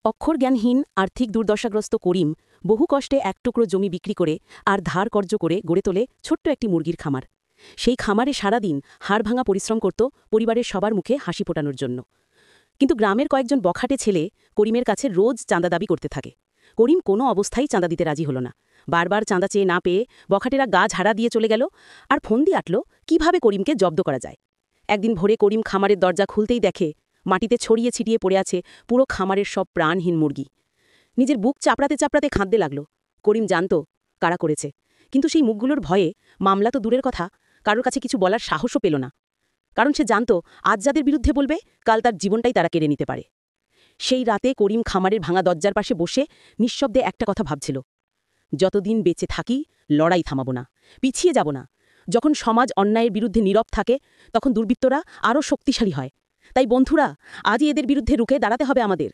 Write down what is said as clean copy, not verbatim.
অক্ষরজ্ঞানহীন আর্থিক দুর্দশাগ্রস্ত করিম বহু কষ্টে এক টুকরো জমি বিক্রি করে আর ধার কর্য করে গড়ে তোলে ছোট্ট একটি মুরগির খামার। সেই খামারে সারাদিন হাড়ভাঙা পরিশ্রম করত পরিবারের সবার মুখে হাসি ফোটানোর জন্য। কিন্তু গ্রামের কয়েকজন বখাটে ছেলে করিমের কাছে রোজ চাঁদা দাবি করতে থাকে। করিম কোনো অবস্থায় চাঁদা দিতে রাজি হল না। বারবার চাঁদা চেয়ে না পেয়ে বখাটেরা গা ঝাড়া দিয়ে চলে গেল আর ফন্দি আটল কিভাবে করিমকে জব্দ করা যায়। একদিন ভোরে করিম খামারের দরজা খুলতেই দেখে মাটিতে ছড়িয়ে ছিটিয়ে পড়ে আছে পুরো খামারের সব প্রাণহীন মুরগি। নিজের বুক চাপড়াতে চাপড়াতে কাঁদতে লাগল। করিম জানত কারা করেছে, কিন্তু সেই মুখগুলোর ভয়ে মামলা তো দূরের কথা, কারোর কাছে কিছু বলার সাহসও পেল না। কারণ সে জানত আজ যাদের বিরুদ্ধে বলবে কাল তার জীবনটাই তারা কেড়ে নিতে পারে। সেই রাতে করিম খামারের ভাঙা দরজার পাশে বসে নিঃশব্দে একটা কথা ভাবছিল, যতদিন বেঁচে থাকি লড়াই থামাব না, পিছিয়ে যাব না। যখন সমাজ অন্যায়ের বিরুদ্ধে নীরব থাকে তখন দুর্বৃত্তরা আরও শক্তিশালী হয়। তাই বন্ধুরা, আজই এদের বিরুদ্ধে রুখে দাঁড়াতে হবে আমাদের।